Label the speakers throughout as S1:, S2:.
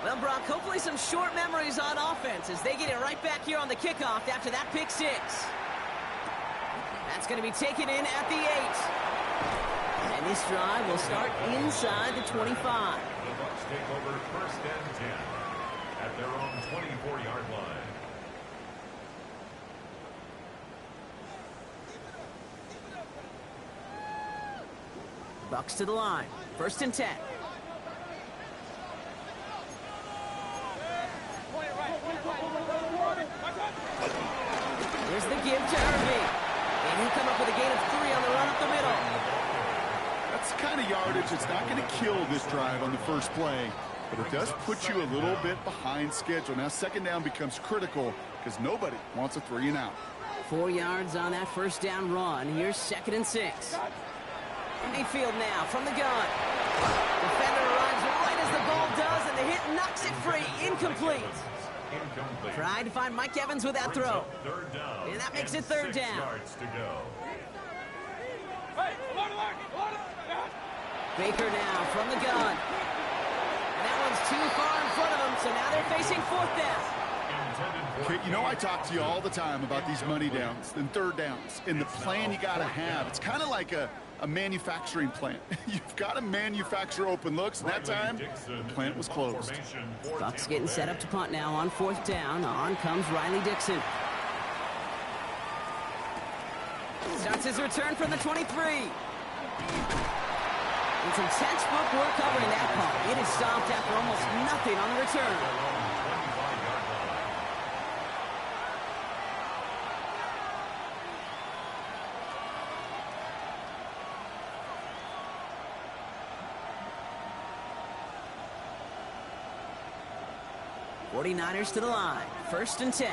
S1: Well, Brock, hopefully some short memories on offense as they get it right back here on the kickoff after that pick six. That's going to be taken in at the 8. And this drive will start inside the 25.
S2: The Bucs take over first and 10 at their own 24-yard line.
S1: Bucs to the line. First and 10. Here's the give to Irving. And he'll come up with a gain of 3 on the run up the middle.
S3: That's the kind of yardage that's not going to kill this drive on the first play, but it does put you a little bit behind schedule. Now second down becomes critical because nobody wants a 3 and out.
S1: 4 yards on that first down run. Here's second and 6. Mayfield now from the gun. Defender runs right as the ball does, and the hit knocks it free. Incomplete. Tried to find Mike Evans with that throw. And that makes it third down.
S2: Yards to go.
S1: Baker now from the gun. And that one's too far in front of them, so now they're facing fourth down.
S3: Okay, you know I talk to you all the time about these money downs and third downs and the plan you got to have. It's kind of like a manufacturing plant. You've got to manufacture open looks, and that time the plant was closed.
S1: Bucs getting set up to punt now on fourth down. On comes Riley Dixon. Starts his return from the 23. It's some textbook work covering that punt. It is stopped after almost nothing on the return. '49ers to the line. First and 10.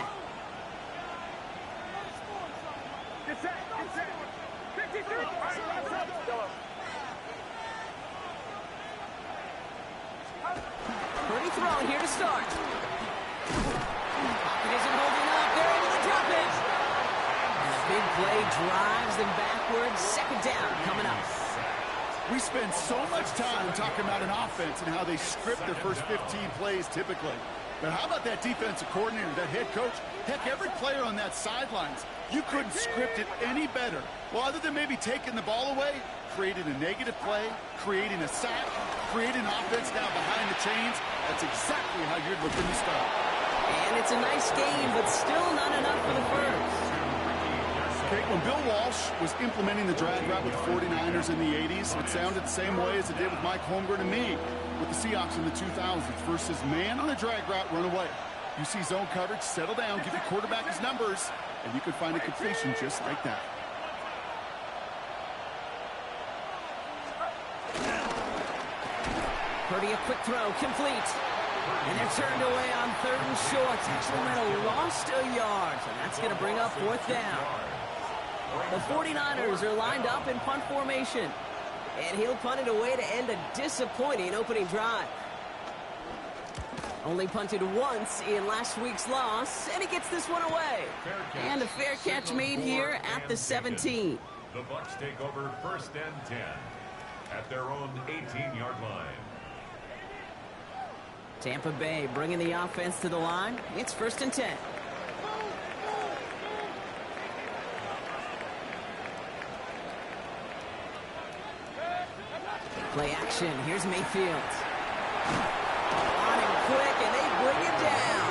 S1: Pretty throw here to start. Pocket isn't holding up. They're able to drop it. And a big play drives them backwards. Second down coming up.
S3: We spend so much time talking about an offense and how they script their first 15 plays typically. But how about that defensive coordinator, that head coach? Heck, every player on that sidelines, you couldn't script it any better. Well, other than maybe taking the ball away, creating a negative play, creating a sack, creating an offense now behind the chains. That's exactly how you're looking to start.
S1: And it's a nice game, but still not enough for the first.
S3: Okay, when Bill Walsh was implementing the drag route with the 49ers in the 80s, it sounded the same way as it did with Mike Holmgren and me with the Seahawks in the 2000s versus man on the drag route, run away. You see zone coverage, settle down, give your quarterback his numbers, and you can find a completion just like that.
S1: Purdy, a quick throw, complete. And they're turned away on third and short. Actually might have lost a yard, so that's going to bring up fourth down. The 49ers are lined up in punt formation. And he'll punt it away to end a disappointing opening drive. Only punted once in last week's loss, and he gets this one away. And a fair catch made here at the 17.
S2: The Bucs take over first and 10 at their own 18-yard line.
S1: Tampa Bay bringing the offense to the line. It's first and 10. Play action. Here's Mayfield. On him quick, and they bring him down.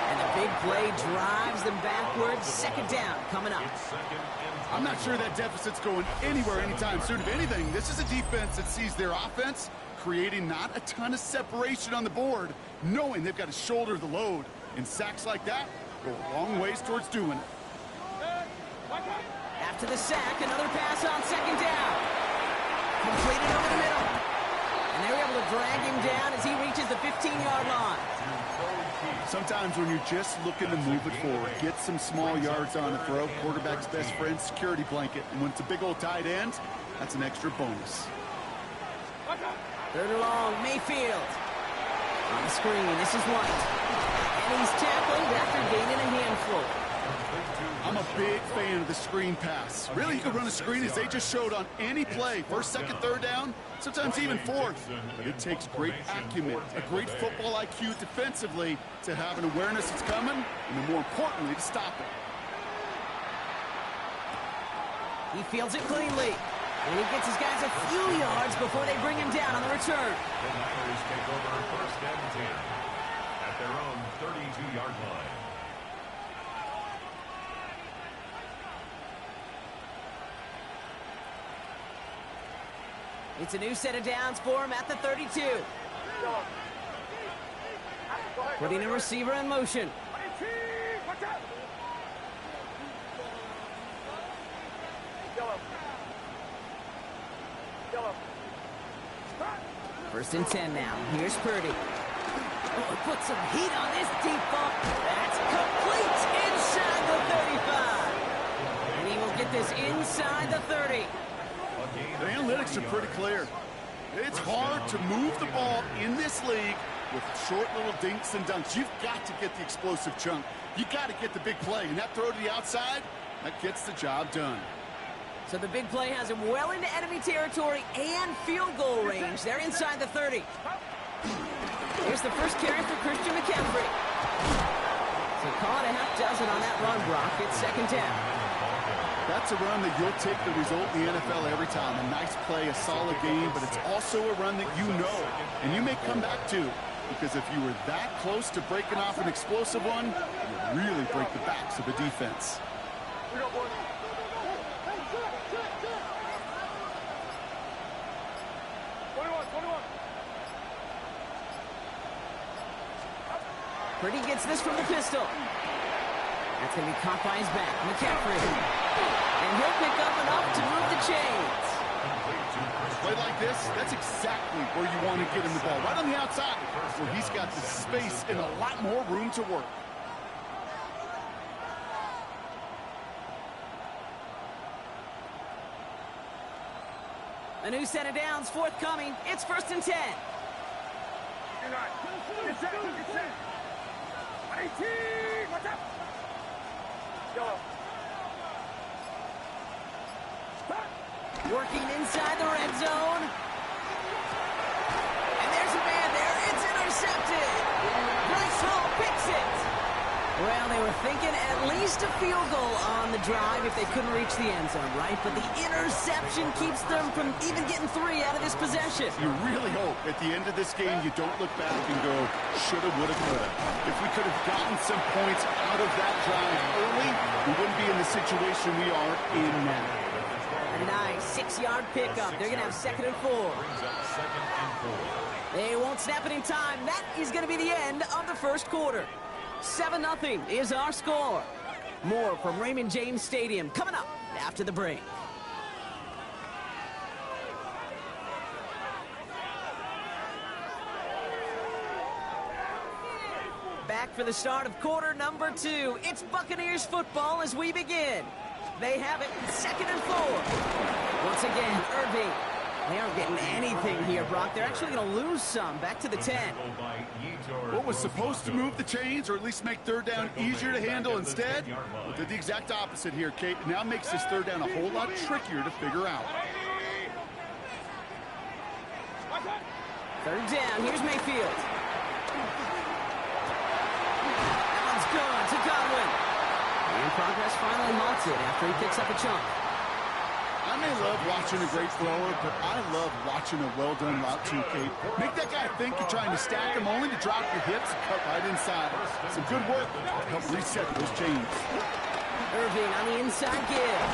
S1: And the big play drives them backwards. Second down coming up.
S3: I'm not sure that deficit's going anywhere anytime soon. If anything, this is a defense that sees their offense creating not a ton of separation on the board, knowing they've got to shoulder the load. And sacks like that go a long ways towards doing it.
S1: After the sack, another pass on second down. Completed over the middle. And they were able to drag him down as he reaches the 15-yard line.
S3: Sometimes when you're just looking to move it forward, get some small yards on the throw, quarterback's best friend, security blanket. And when it's a big old tight end, that's an extra bonus.
S1: Third and long, Mayfield. On the screen, this is White. And he's tackled after gaining a handful.
S3: I'm a big fan of the screen pass. Really, you can run a screen as they just showed on any play. First, second, third down, sometimes even fourth. But it takes great acumen, a great football IQ defensively to have an awareness it's coming, and then more importantly, to stop it.
S1: He fields it cleanly. And he gets his guys a few yards before they bring him down on the return.
S2: The Niners take over first and 10 at their own 32-yard line.
S1: It's a new set of downs for him at the 32. Putting a receiver in motion. First and 10 now. Here's Purdy. Oh, put some heat on this deep ball. That's complete inside the 35. And he will get this inside the 30.
S3: The analytics are pretty clear. It's hard to move the ball in this league with short little dinks and dunks. You've got to get the explosive chunk. You've got to get the big play. And that throw to the outside, that gets the job done.
S1: So the big play has him well into enemy territory and field goal range. They're inside the 30. Here's the first carry for Christian McCaffrey. So call it a half dozen on that run, Brock. It's second down.
S3: That's a run that you'll take the result in the NFL every time. A nice play, a solid game, but it's also a run that you know and you may come back to, because if you were that close to breaking off an explosive one, you really break the backs of the defense.
S1: Purdy gets this from the pistol. That's going to be caught by his back. McCaffrey. And he'll pick up enough to move the chains.
S3: Play like this, that's exactly where you want to get him the ball. Right on the outside, where he's got the space and a lot more room to work.
S1: A new set of downs forthcoming. It's first and 10. Working inside the red zone. And there's a man there. It's intercepted. Bryce Hall picks it. Well, they were thinking at least a field goal on the drive if they couldn't reach the end zone, right? But the interception keeps them from even getting 3 out of this possession.
S3: You really hope at the end of this game you don't look back and go, shoulda, woulda, coulda. If we could have gotten some points out of that drive early, we wouldn't be in the situation we are in now.
S1: A nice 6-yard pickup. They're going to have second and 4. They won't snap it in time. That is going to be the end of the first quarter. 7-0 is our score. More from Raymond James Stadium coming up after the break. Back for the start of quarter number 2. It's Buccaneers football as we begin. They have it second and 4. Once again, Irving. They aren't getting anything here, Brock. They're actually going to lose some. Back to the 10.
S3: What was supposed to move the chains, or at least make third down easier to handle instead, well, did the exact opposite here, Kate. It now makes this third down a whole lot trickier to figure out.
S1: Third down. Here's Mayfield. That one's good to Godwin. And progress finally halted after he picks up a chunk.
S3: I may love watching a great thrower, but I love watching a well-done route too, Kate. Make that guy think you're trying to stack him only to drop your hips and cut right inside. Some good work to help reset those chains.
S1: Irving on the inside give.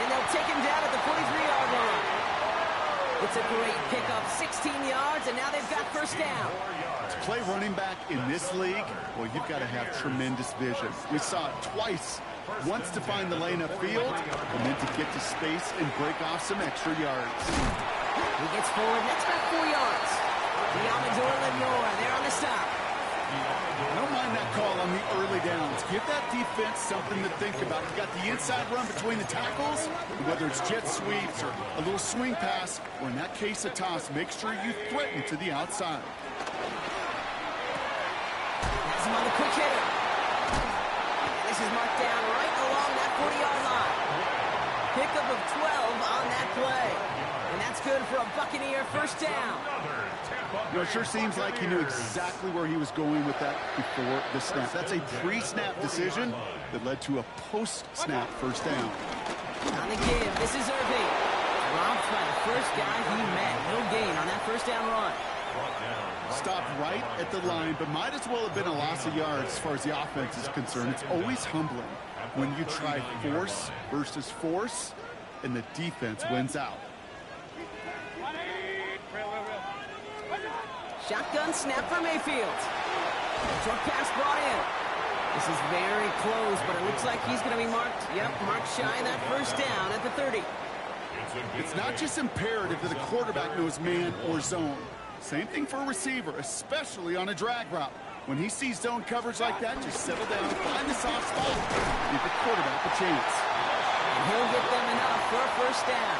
S1: And they'll take him down at the 43-yard line. It's a great pickup, 16 yards, and now they've got first down.
S3: To play running back in this league, well, you've got to have tremendous vision. We saw it twice. Once to find the lane upfield, and then to get to space and break off some extra yards.
S1: He gets forward, that's about 4 yards. The Amador Lenore, they're on the stop.
S3: I don't mind that call on the early downs. Give that defense something to think about. You got the inside run between the tackles, whether it's jet sweeps or a little swing pass, or in that case a toss, make sure you threaten to the outside.
S1: Has him on the quick hitter. This is marked down of 12 on that play. And that's good for a Buccaneer first down.
S3: It sure seems like he knew exactly where he was going with that before the snap. That's a pre-snap decision that led to a post-snap first down.
S1: On the give, this is Irving. Dropped by the first guy he met. No gain on that first down run.
S3: Stopped right at the line, but might as well have been a loss of yards as far as the offense is concerned. It's always humbling when you try force versus force, and the defense wins out.
S1: Shotgun snap for Mayfield. Short pass brought in. This is very close, but it looks like he's going to be marked. Yep, marked shy of that first down at the 30.
S3: It's not just imperative that a quarterback knows man or zone. Same thing for a receiver, especially on a drag route. When he sees zone coverage like that, just settle down, find the soft spot, give the quarterback a chance.
S1: And he'll get them enough for a first down.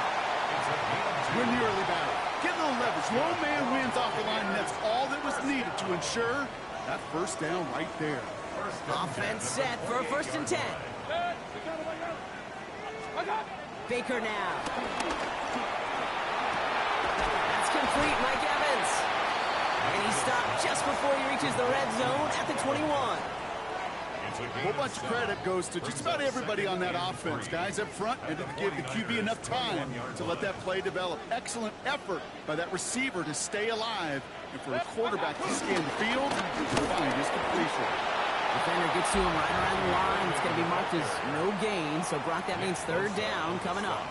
S3: Win the early battle. Get a little leverage. Low man wins off the line, and that's all that was needed to ensure that first down right there.
S1: Offense set for a 1st and 10. Baker now. That's complete, Mike Evans. And he stopped just before he reaches the red zone at the 21.
S3: A whole bunch of credit goes to just about everybody on that offense. Guys up front and to give the QB enough time to let that play develop. Excellent effort by that receiver to stay alive, and for the quarterback to scan the field and find his completion.
S1: Defender gets to him right around the line. It's going to be marked as no gain, so Brock, that means 3rd down coming up.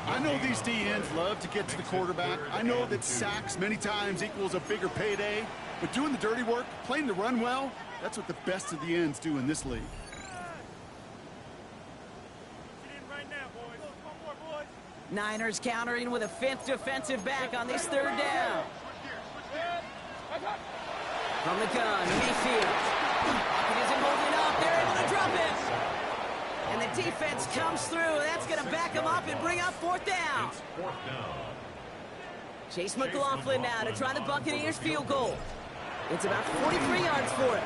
S3: I know these D-ends love to get to the quarterback. I know that sacks many times equals a bigger payday, but doing the dirty work, playing the run well, that's what the best of the ends do in this league.
S1: Niners countering with a 5th defensive back on this 3rd down. From the gun, Mayfield. It isn't holding up. They're able to drop it. And the defense comes through. That's going to back him up and bring up 4th down. Chase McLaughlin now to try the Buccaneers field goal. It's about 43 yards for it.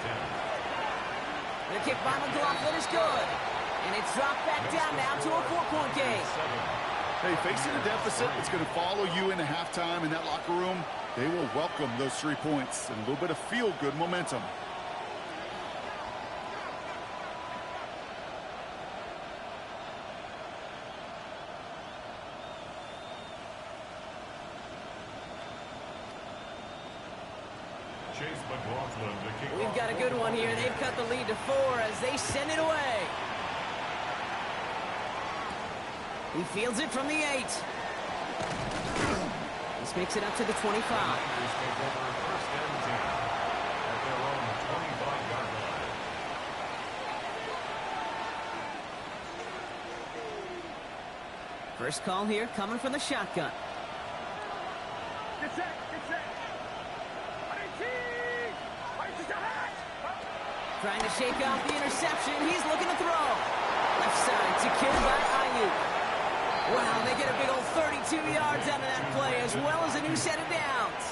S1: The kick by McLaughlin is good. And it's dropped back down now to a 4-point game.
S3: Hey, facing a deficit, it's going to follow you into halftime in that locker room. They will welcome those 3 points and a little bit of feel-good momentum.
S1: We've got a good one here. They've cut the lead to 4 as they send it away. He fields it from the 8. This makes it up to the 25. First call here coming from the shotgun. Trying to shake off the interception. He's looking to throw. Left side secured by Ayuk. Wow, they get a big old 32 yards out of that play, as well as a new set of downs.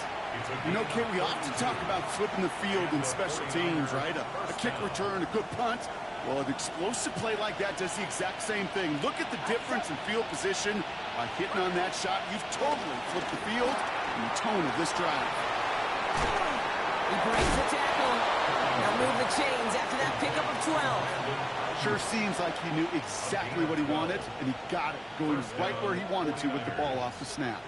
S3: You know, Ken, we often talk about flipping the field in special teams, right? A kick return, a good punt. Well, an explosive play like that does the exact same thing. Look at the difference in field position. By hitting on that shot, you've totally flipped the field and the tone of this drive.
S1: He breaks the tackle. They'll move the chains after that pickup of 12.
S3: Sure seems like he knew exactly what he wanted, and he got it, going right where he wanted to with the ball off the snap.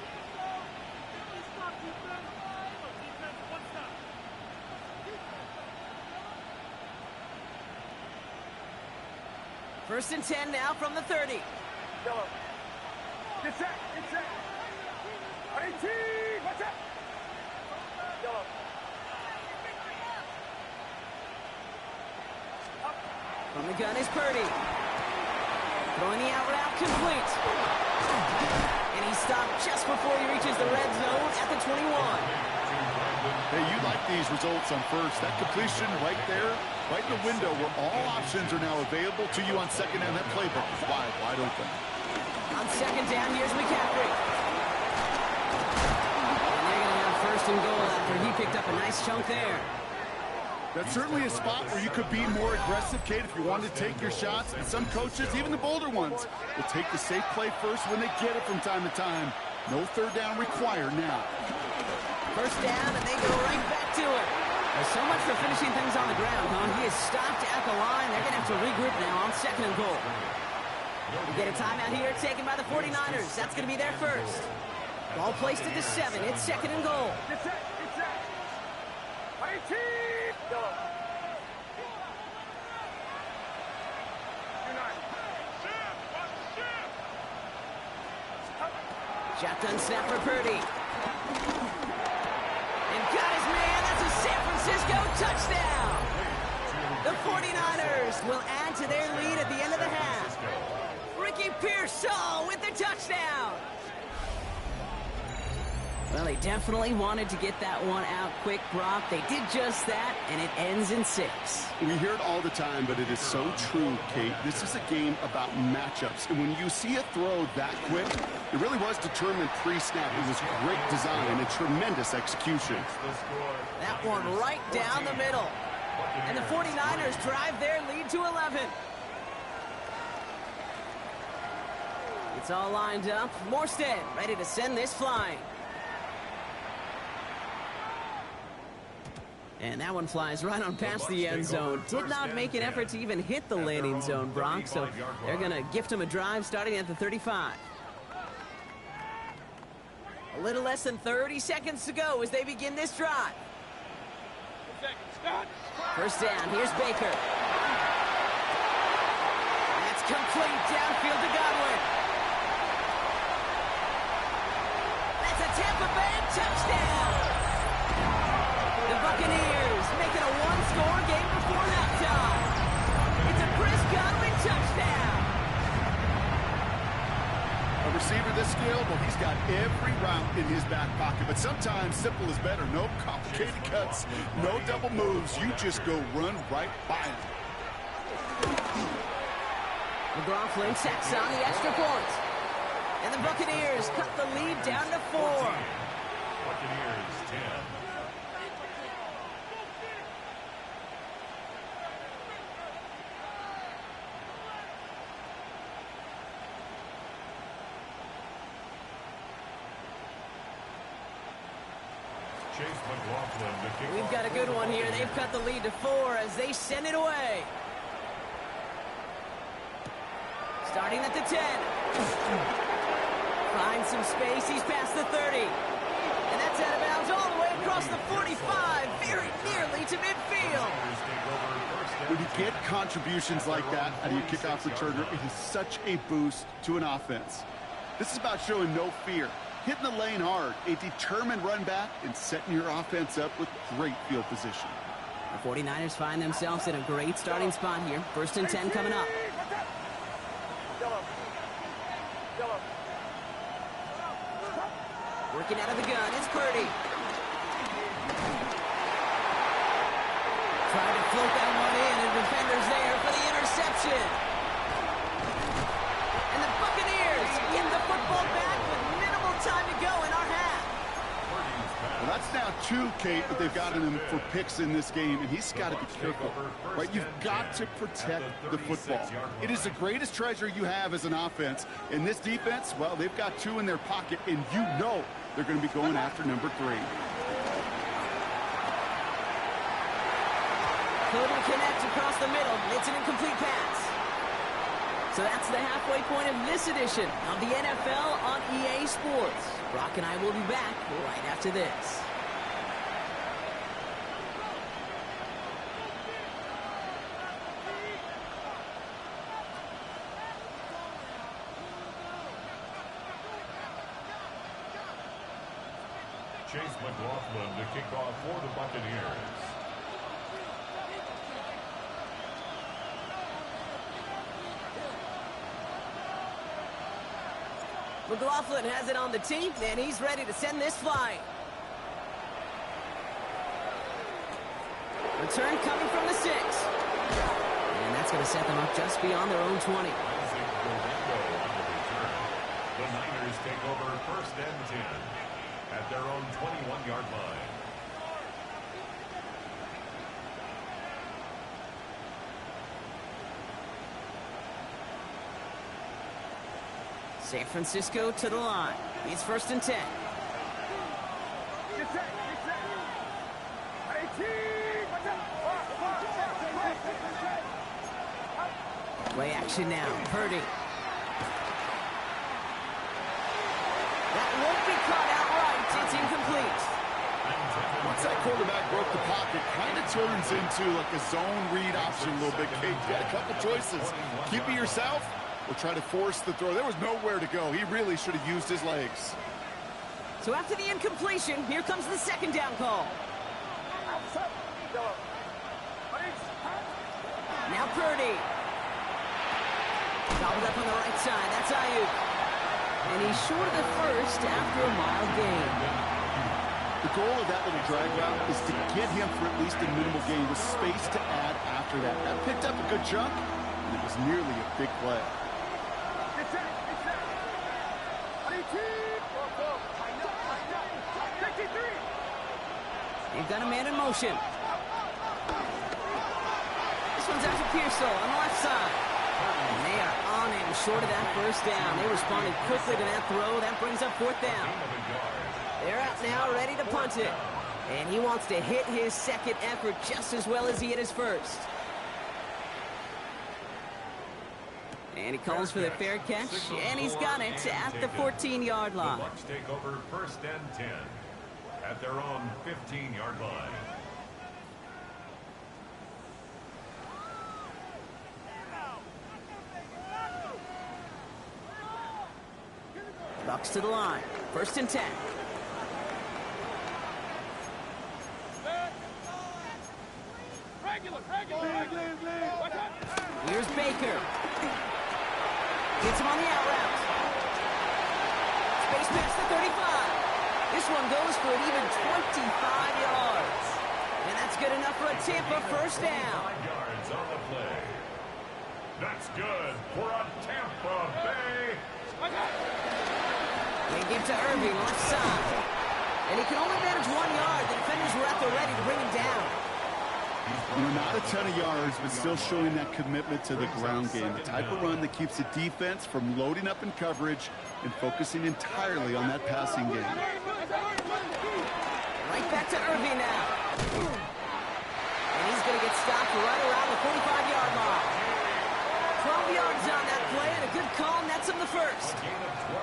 S1: First and 10 now from the 30.
S4: Get set, get set. 18, watch out.
S1: From the gun is Purdy. Throwing the out route complete. And he stopped just before he reaches the red zone at the 21.
S3: Hey, you like these results on first. That completion right there, right in the window where all options are now available to you on second down. That playbook is wide open.
S1: On second down, here's McCaffrey. And they're going to have first and goal after he picked up a nice chunk there.
S3: That's certainly a spot where you could be more aggressive, Kate, if you wanted to take your shots. And some coaches, even the bolder ones, will take the safe play first when they get it from time to time. No third down required now.
S1: First down, and they go right back to it. There's so much for finishing things on the ground, huh? He is stopped at the line. They're going to have to regroup now on 2nd and goal. We get a timeout here taken by the 49ers. That's going to be their first. Ball placed at the 7. It's 2nd and goal.
S4: Get set. Get set. 18. Go.
S1: Shotgun snap for Purdy. And got his man. That's a San Francisco touchdown. The 49ers will add to their lead at the end of the half. Ricky Pearsall with the touchdown. Well, they definitely wanted to get that one out quick, Brock. They did just that, and it ends in 6.
S3: We hear it all the time, but it is so true, Kate. This is a game about matchups. And when you see a throw that quick, it really was determined pre-snap. It was great design and tremendous execution.
S1: That one right down the middle. And the 49ers drive their lead to 11. It's all lined up. Morstead ready to send this flying. And that one flies right on past the end zone. Did not make an effort to even hit the landing zone, Brock. So they're going to gift him a drive starting at the 35. A little less than 30 seconds to go as they begin this drive. First down, here's Baker. That's complete downfield to Godwin. That's a Tampa Bay touchdown. The Buccaneers making a one-score game before halftime. It's a Chris Godwin touchdown.
S3: A receiver this skilled, well, he's got every route in his back pocket. But sometimes simple is better. No complicated cuts, no double moves. You just go run right by him.
S1: McLaughlin sacks on the extra point. And the Buccaneers cut the lead down to 4.
S2: Buccaneers 10.
S1: We've got a good one here. They've cut the lead to 4 as they send it away. Starting at the 10. Finds some space. He's past the 30. And that's out of bounds all the way across the 45. Very nearly to midfield.
S3: When you get contributions like that out of your kickoff returner, it is such a boost to an offense. This is about showing no fear. Hitting the lane hard, a determined run back, and setting your offense up with great field position.
S1: The 49ers find themselves in a great starting spot here. 1st and 10 coming up. Working out of the gun, it's Purdy. Trying to float that one in, and defender's there for the interception. And the Buccaneers get the football back with minimal time to go in our half.
S3: Well, that's now 2, Kate, that they've gotten him for picks in this game, and he's got to be careful, right? You've got to protect the football. It is the greatest treasure you have as an offense. In this defense, well, they've got 2 in their pocket, and you know they're going to be going after number 3.
S1: Couldn't connect across the middle. It's an incomplete pass. So that's the halfway point of this edition of the NFL on EA Sports. Brock and I will be back right after this.
S2: Chase McLaughlin to kick off for the Buccaneers.
S1: McLaughlin has it on the tee, and he's ready to send this flying. Return coming from the 6. And that's going to set them up just beyond their own 20.
S2: The Niners take over 1st and 10 at their own 21-yard line.
S1: San Francisco to the line. It's 1st and 10.
S4: Get set. 18.
S1: Play action now. Purdy. That won't be caught outright. It's incomplete.
S3: Once that quarterback broke the pocket, kind of turns into like a zone read option a little bit. Kate, you got a couple choices. Keep it yourself or try to force the throw. There was nowhere to go. He really should have used his legs.
S1: So after the incompletion, here comes the 2nd down call. Now Purdy. Gobbled up on the right side. That's Ayuk. And he's short of the first after a mild gain.
S3: The goal of that little drag route is to get him for at least a minimal gain with space to add after that. That picked up a good chunk, and it was nearly a big play.
S1: They've got a man in motion. This one's out to Pearsall on the left side. And they are on him short of that 1st down. They responded quickly to that throw. That brings up 4th down. They're out now, ready to punt it. And he wants to hit his 2nd effort just as well as he hit his 1st. And he calls for the fair catch, and he's got it at the 14-yard line.
S2: The Bucs take over 1st and 10 at their own 15-yard line.
S1: Bucs to the line. 1st and 10. Here's Baker. Gets him on the out route. Space past the 35. This one goes for an even 25 yards. And that's good enough for a Tampa 1st down.
S2: 5 yards on the play. That's good for a Tampa Bay.
S1: They give to Irving, left side. And he can only manage 1 yard. The defenders were out there ready to bring him down.
S3: You know, not a ton of yards, but still showing that commitment to the ground game. The type of run that keeps the defense from loading up in coverage and focusing entirely on that passing game.
S1: Right back to Irving now. And he's going to get stopped right around the 45-yard line. 12 yards on that play, and a good call nets him the 1st.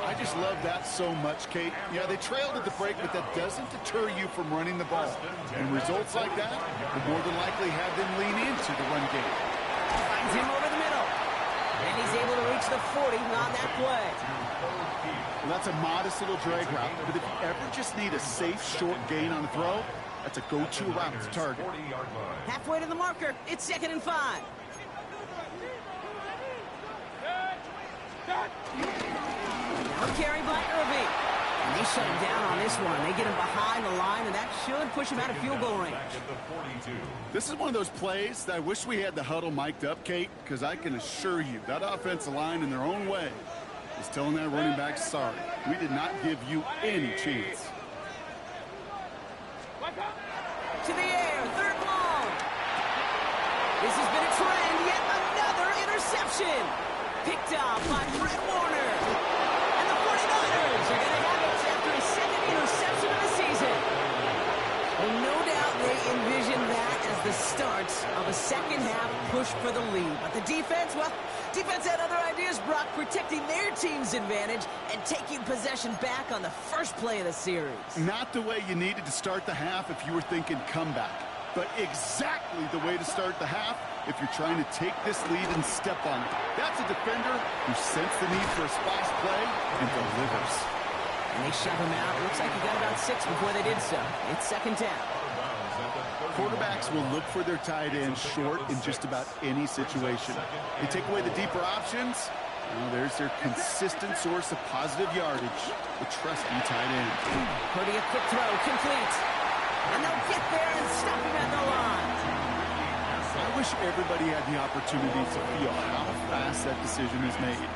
S3: I just love that so much, Kate. Yeah, they trailed at the break, but that doesn't deter you from running the ball. And results like that will more than likely have them lean into the run game.
S1: Finds him over the middle. And he's able to reach the 40 on that play.
S3: Well, that's a modest little drag route, but if you ever just need a safe, short gain on a throw, that's a go-to route to target.
S1: Halfway to the marker, it's 2nd and 5. Now carry by Irving. And they shut him down on this one. They get him behind the line, and that should push him out of field goal range.
S3: This is one of those plays that I wish we had the huddle mic'd up, Kate, because I can assure you that offensive line in their own way is telling that running back, sorry, we did not give you any chance.
S1: To the air, 3rd long. This has been a trend, yet another interception. Picked off by Fred Warner. And the 49ers are going to have it after a 2nd interception of the season. Well, no doubt they envisioned that as the start of a 2nd half push for the lead. But the defense, well, defense had other ideas, Brock, protecting their team's advantage and taking possession back on the 1st play of the series. Not the way you needed to start the half if you were thinking comeback, but exactly the way to start the half if you're trying to take this lead and step on it. That's a defender who sensed the need for a splash play and delivers. And they shove him out. Looks like he got about 6 before they did so. It's 2nd down. Quarterbacks will look for their tight end short in just about any situation. They take away the deeper options. Well, there's their consistent source of positive yardage, the trusty tight end. Purdy, a quick throw, complete. And they'll get there and stop him at the line. I wish everybody had the opportunity to feel how fast that decision is made.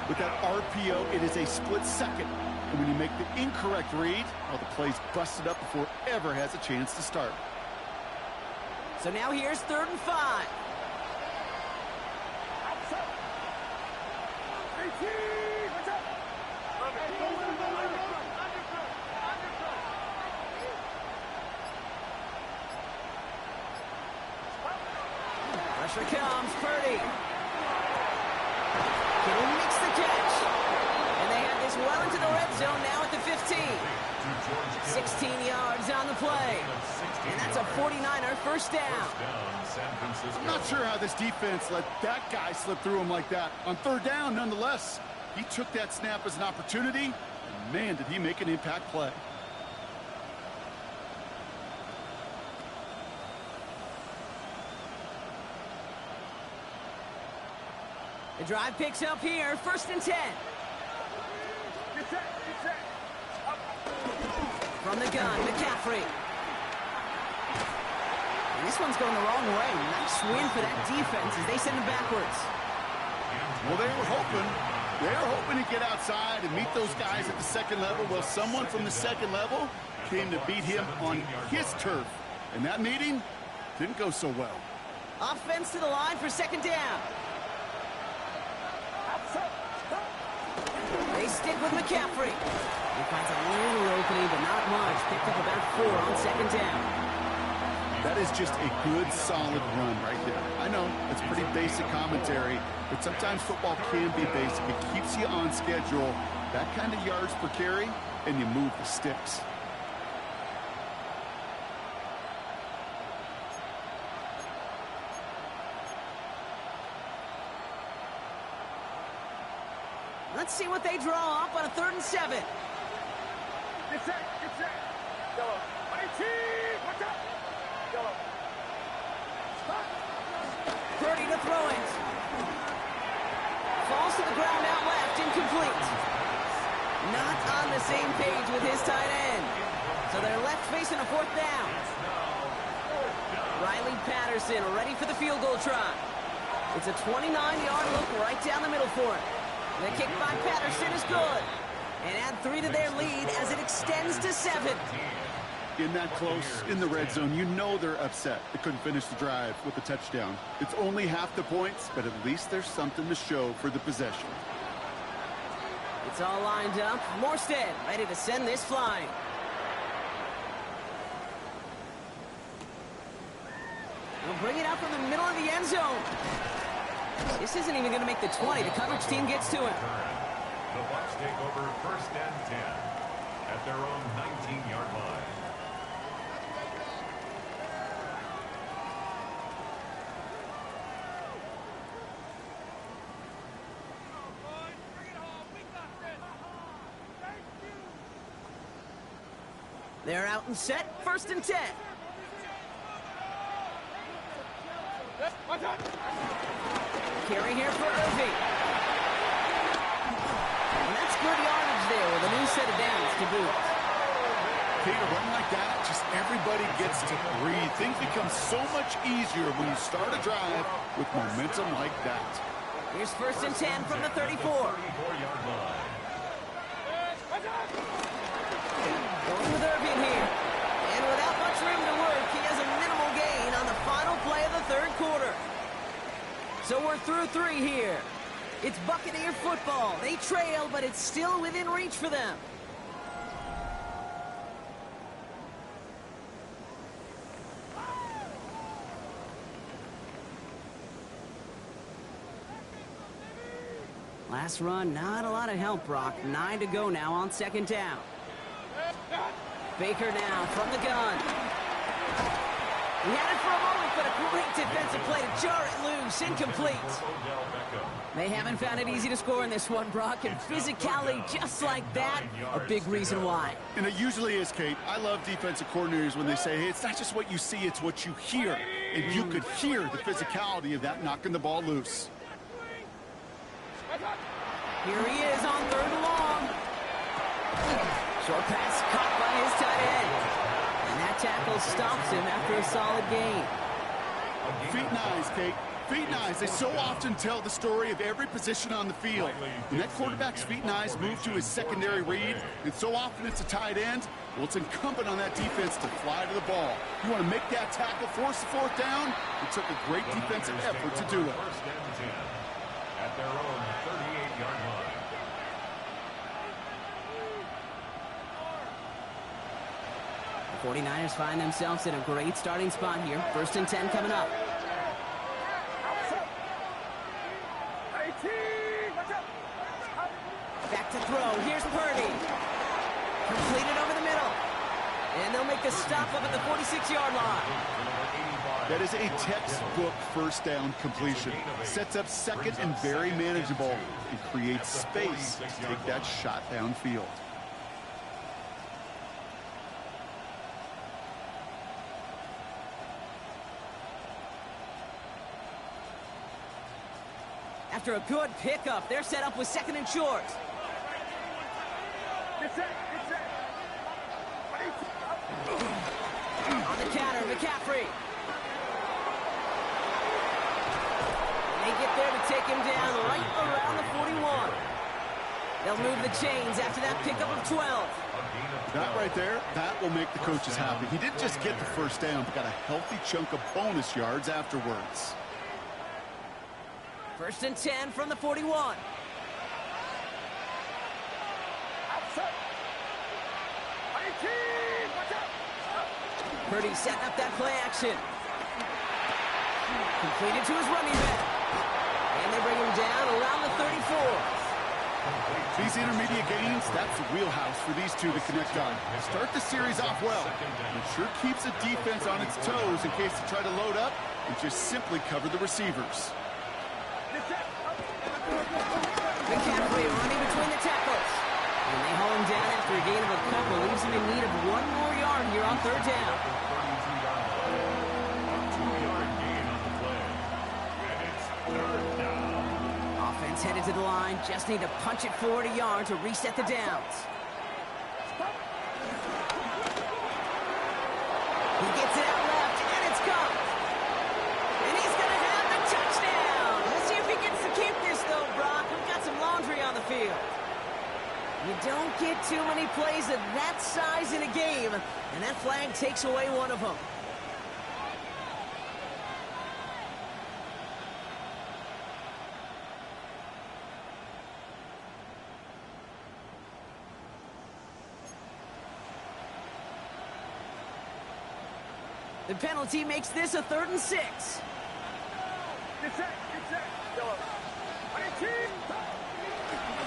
S1: With that RPO, it is a split second. And when you make the incorrect read, well, the play's busted up before it ever has a chance to start. So now here's 3rd and 5. Pressure comes, Purdy. Kittle makes the catch. And they have this well into the red zone now at the 15. 16 yards on the play. And that's a 49er first down.
S3: I'm not sure how this defense let that guy slip through him like that. On third down, nonetheless, he took that snap as an opportunity. And man, did he make an impact play.
S1: The drive picks up here, 1st and 10.
S4: Get set, get set. Up.
S1: From the gun, McCaffrey. And this one's going the wrong way. Nice win for that defense as they send him backwards.
S3: Well, they were hoping to get outside and meet those guys at the second level. Well, someone from the second level came to beat him on his turf. And that meeting didn't go so well.
S1: Offense to the line for 2nd down. They stick with McCaffrey. He finds a little opening, but not much. Picked up about 4 on 2nd down.
S3: That is just a good, solid run right there. I know, it's pretty basic commentary, but sometimes football can be basic. It keeps you on schedule, that kind of yards per carry, and you move the sticks.
S1: Let's see what they draw up on a 3rd and 7.
S4: Get set, get set. Yellow. 18, watch out. Yellow. Stop.
S1: Purdy to throw it. Falls to the ground out left, incomplete. Not on the same page with his tight end. So they're left facing a 4th down. Riley Patterson ready for the field goal try. It's a 29-yard look right down the middle for him. The kick by Patterson is good. And add 3 to their lead as it extends to 7.
S3: In that close, in the red zone, you know they're upset. They couldn't finish the drive with the touchdown. It's only half the points, but at least there's something to show for the possession.
S1: It's all lined up. Morstead ready to send this flying. We'll bring it out from the middle of the end zone. This isn't even going to make the 20. The coverage team gets to him.
S2: The Bucs take over 1st and 10 at their own 19-yard line.
S1: They're out and set. 1st and 10.
S4: Watch out.
S1: Carry here for Irving. And that's good yardage there with a new set of downs to boot.
S3: Okay, to run like that, just everybody gets to breathe. Things become so much easier when you start a drive with momentum like that.
S1: Here's 1st and 10 from the 34.
S2: 34-yard line.
S1: Going with Irving here. And without much room to work, he has a minimal gain on the final play of the 3rd quarter. So we're through 3 here. It's Buccaneer football. They trail, but it's still within reach for them. Last run, not a lot of help, Brock. 9 to go now on 2nd down. Baker now from the gun. He had it for a moment, but a great defensive play to jar it loose. Incomplete. They haven't found it easy to score in this one, Brock, and physicality just like that, a big reason why.
S3: And it usually is, Kate. I love defensive coordinators when they say, hey, it's not just what you see, it's what you hear. And you could hear the physicality of that knocking the ball loose.
S1: Here he is on 3rd and long. Short pass caught by his tight end. And that tackle stops him after a solid gain.
S3: Feet and eyes, Kate. Feet and eyes. They so often tell the story of every position on the field. When that quarterback's feet and eyes move to his secondary read, and so often it's a tight end, well, it's incumbent on that defense to fly to the ball. You want to make that tackle, force the 4th down? It took a great defensive effort to do it.
S2: 1st and 10 at their own 38-yard line.
S1: The 49ers find themselves in a great starting spot here. 1st and 10 coming up. And they'll make the stop up at the 46-yard line.
S3: That is a textbook first down completion. Sets up second and very manageable and creates space to take that shot downfield.
S1: After a good pickup, they're set up with second and short. On the counter, McCaffrey. They get there to take him down right around the 41. They'll move the chains after that pickup of 12.
S3: That right there, that will make the coaches happy. He didn't just get the first down, but got a healthy chunk of bonus yards afterwards.
S1: First and 10 from the 41. Purdy setting up that play action. Completed to his running back. And they bring him down around the 34.
S3: These intermediate gains, that's the wheelhouse for these two to connect on. Start the series off well. It sure keeps the defense on its toes in case they try to load up and just simply cover the receivers.
S1: McCaffrey running between the tackles. And they haul him down after a gain of a couple. Leaves him in need of one more yard here on third down. Offense headed to the line. Just need to punch it forward a yard to reset the downs. He gets it out left, and it's gone. And he's going to have the touchdown. We'll see if he gets to keep this, though, Brock. We've got some laundry on the field. You don't get too many plays of that size in a game, and that flag takes away one of them. The penalty makes this a 3rd and 6.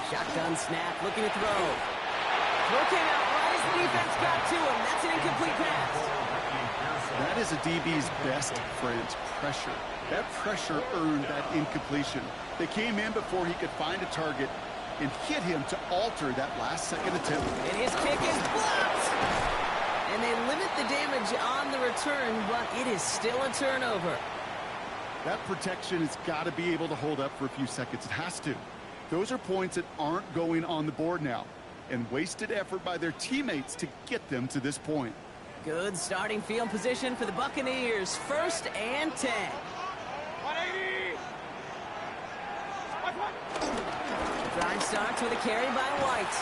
S1: Shotgun snap, looking to throw. Throw came out right as the defense got to him. That's an incomplete pass.
S3: That is a DB's best friend, pressure. That pressure earned that incompletion. They came in before he could find a target and hit him to alter that last-second attempt.
S1: And his kick is blocked. And they limit the damage on the return, but it is still a turnover.
S3: That protection has got to be able to hold up for a few seconds. It has to. Those are points that aren't going on the board now, and wasted effort by their teammates to get them to this point.
S1: Good starting field position for the Buccaneers. 1st and 10.
S4: 180.
S1: Drive starts with a carry by White.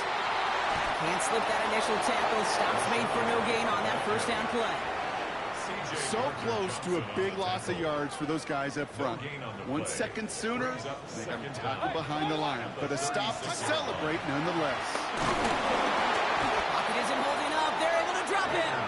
S1: Can't slip that initial tackle. Stops made for no gain on that first down play.
S3: So close to a big loss of yards for those guys up front. 1 second sooner, they got to tackle behind the line. But a stop to celebrate nonetheless.
S1: Pocket isn't holding up. They're able to drop him.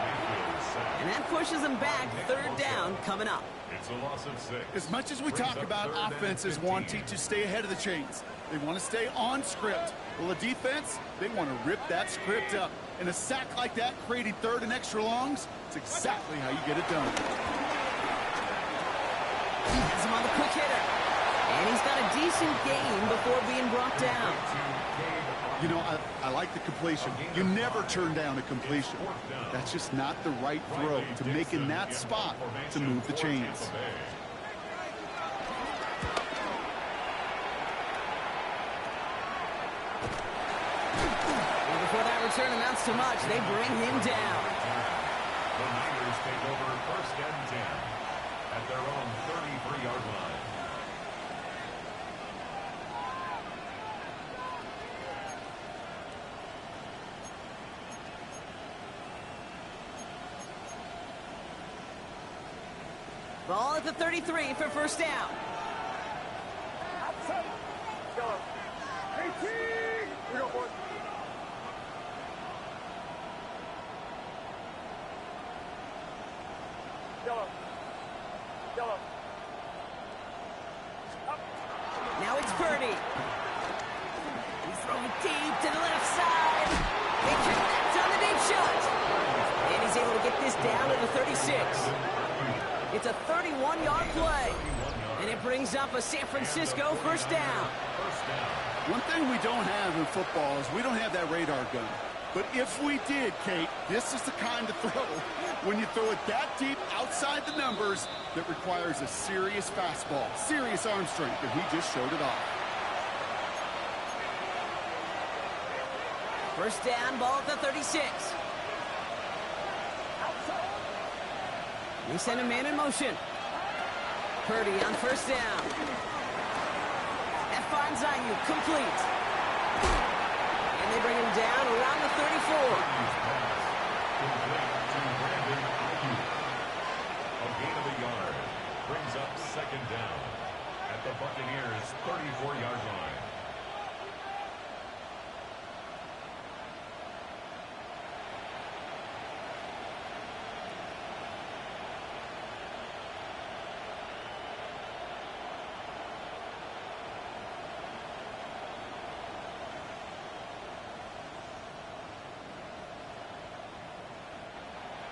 S1: And that pushes them back. 3rd down coming up.
S2: It's a loss of 6.
S3: As much as we talk about offenses wanting to stay ahead of the chains, they want to stay on script. Well, the defense, they want to rip that script up. And a sack like that, creating 3rd and extra longs, it's exactly how you get it done.
S1: He has him on the quick hitter. And he's got a decent gain before being brought down.
S3: You know, I like the completion. You never turn down a completion. That's just not the right throw to make in that spot to move the chains.
S1: Before that return amounts to much, they bring him down.
S2: The Niners take over 1st and 10 at their own 33-yard line.
S1: Ball at the 33 for 1st down.
S4: 18. We got one. Yellow.
S1: Now it's Purdy. He's throwing deep to the left side. They connect on the deep shot. And he's down to the 36. It's a 31-yard play. And it brings up a San Francisco first down.
S3: One thing we don't have in football is we don't have that radar gun. But if we did, Kate, this is the kind of throw when you throw it that deep outside the numbers that requires a serious fastball, serious arm strength, and he just showed it off.
S1: First down, ball at the 36. They send a man in motion. Purdy on first down. That finds Ayuk, complete. And they bring him down around the 34.
S2: A gain of a yard brings up second down at the Buccaneers' 34-yard line.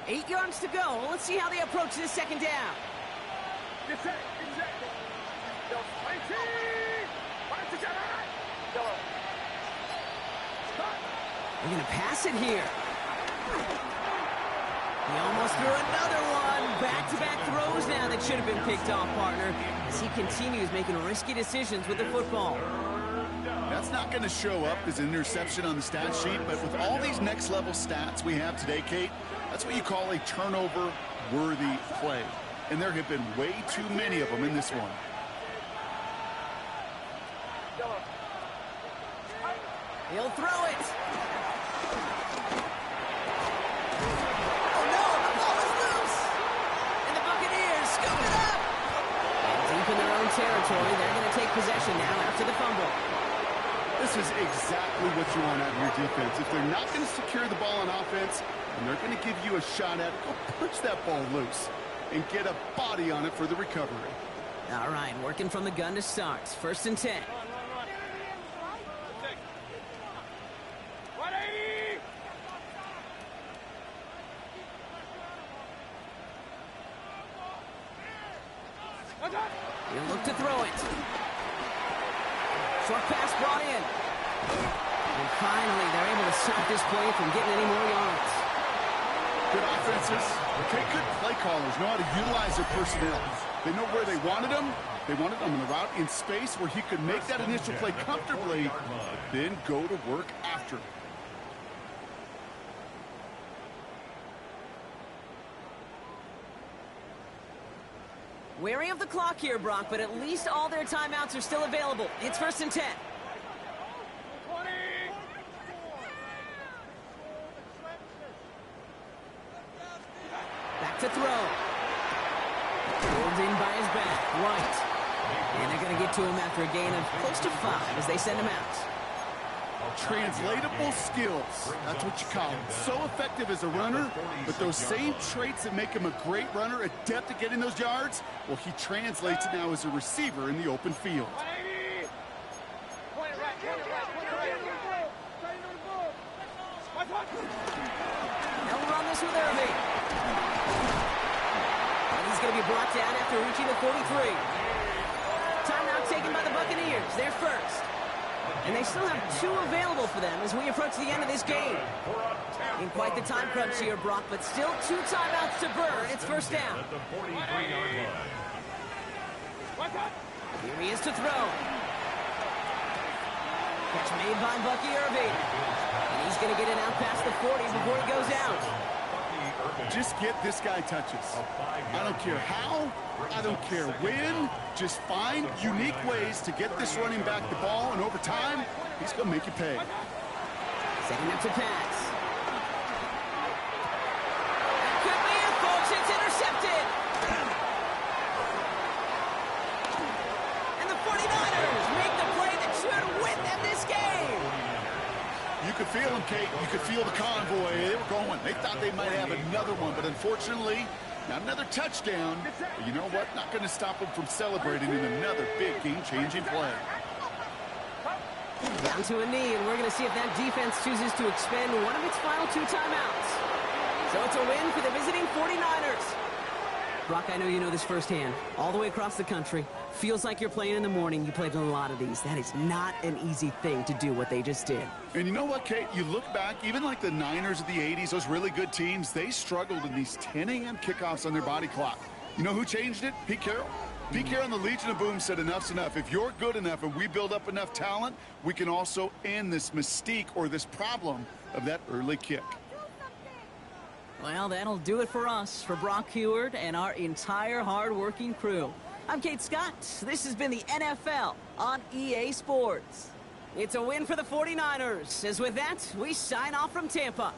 S1: Eight yards to go. Let's see how they approach this second down.
S4: Get set. Get set. Go. 19.
S1: They're going to pass it here. He almost threw another one. Back-to-back throws now that should have been picked off, partner, as he continues making risky decisions with the football.
S3: That's not going to show up as an interception on the stat sheet, but with all these next-level stats we have today, Kate, that's what you call a turnover-worthy play. And there have been way too many of them in this one.
S1: He'll throw it. Oh, no, the ball is loose. And the Buccaneers scoop it up. And deep in their own territory, they're going to take possession now after the fumble.
S3: This is exactly what you want out of your defense. If they're not going to secure the ball on offense, and they're going to give you a shot at it, go punch that ball loose and get a body on it for the recovery.
S1: All right, working from the gun to start. First and 10.
S4: 180.
S1: He'll look to throw it. Short pass brought in. And finally, they're able to stop this play from getting any more yards.
S3: Good offenses, okay, good play callers know how to utilize their personnel. They know where they wanted them. They wanted them in the route in space where he could make that initial play comfortably, but then go to work after.
S1: Wary of the clock here, Brock, but at least all their timeouts are still available. It's first and 10.
S4: 20.
S1: Back to throw. Pulled in by his back, right. And they're going to get to him after a gain of close to 5 as they send him out.
S3: Translatable skills, that's what you call them. So effective as a runner, but those same traits that make him a great runner, adept at getting those yards, well, he translates it now as a receiver in the open field.
S4: 180. Point it right.
S1: They'll run this with Irving. And he's going to be brought down after reaching the 43. Timeout taken by the Buccaneers. They're first. And they still have 2 available for them as we approach the end of this game. In quite the time crunch here, Brock, but still 2 timeouts to burn. It's first down.
S2: At the 43-yard line.
S1: Here he is to throw. Catch made by Bucky Irving. And he's going to get it out past the 40 before he goes out.
S3: Just get this guy touches. I don't care how, I don't care when. Just find unique ways to get this running back the ball, and over time, he's going to make you pay.
S1: Setting up to pass. That could be it, folks. It's intercepted. And the 49ers make the play that should win them this game.
S3: You could feel them, Kate. You could feel the convoy. They were going. They thought they might have another one, but unfortunately, not another touchdown. But you know what? Not going to stop them from celebrating in another big game-changing play.
S1: Down to a knee, and we're going to see if that defense chooses to expend one of its final 2 timeouts. So it's a win for the visiting 49ers. Brock, I know you know this firsthand. All the way across the country. Feels like you're playing in the morning. You played in a lot of these. That is not an easy thing to do what they just did.
S3: And you know what, Kate? You look back, even like the Niners of the 80s, those really good teams, they struggled in these 10 a.m. kickoffs on their body clock. You know who changed it? Pete Carroll. Pete Carroll and the Legion of Boom said enough's enough. If you're good enough and we build up enough talent, we can also end this mystique or this problem of that early kick.
S1: Well, that'll do it for us, for Brock Heward and our entire hard-working crew. I'm Kate Scott. This has been the NFL on EA Sports. It's a win for the 49ers. As with that, we sign off from Tampa.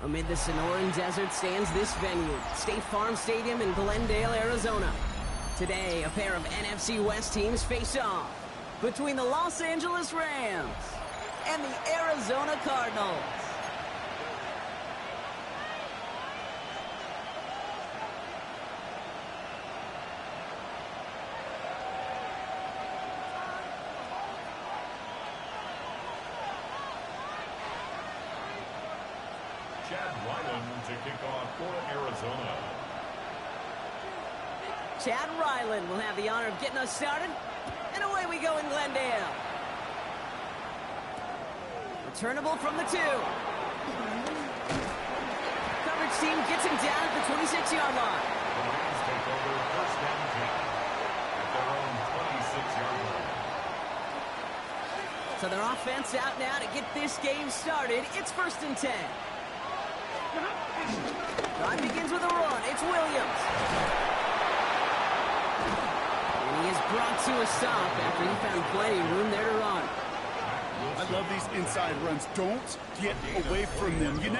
S1: Amid the Sonoran Desert stands this venue, State Farm Stadium in Glendale, Arizona. Today, a pair of NFC West teams face off between the Los Angeles Rams and the Arizona Cardinals.
S2: Chad Ryland to kick off for Arizona.
S1: Chad Ryland will have the honor of getting us started. And away we go in Glendale. Returnable from the 2. Coverage team gets him down at the 26-yard line.
S2: The Rams take over first down 10 at their own 26-yard line.
S1: So their offense out now to get this game started. It's 1st and 10. Drive begins with a run. It's Williams. And he is brought to a stop after he found plenty of room there to run.
S3: I love these inside runs. Don't get away from them. You never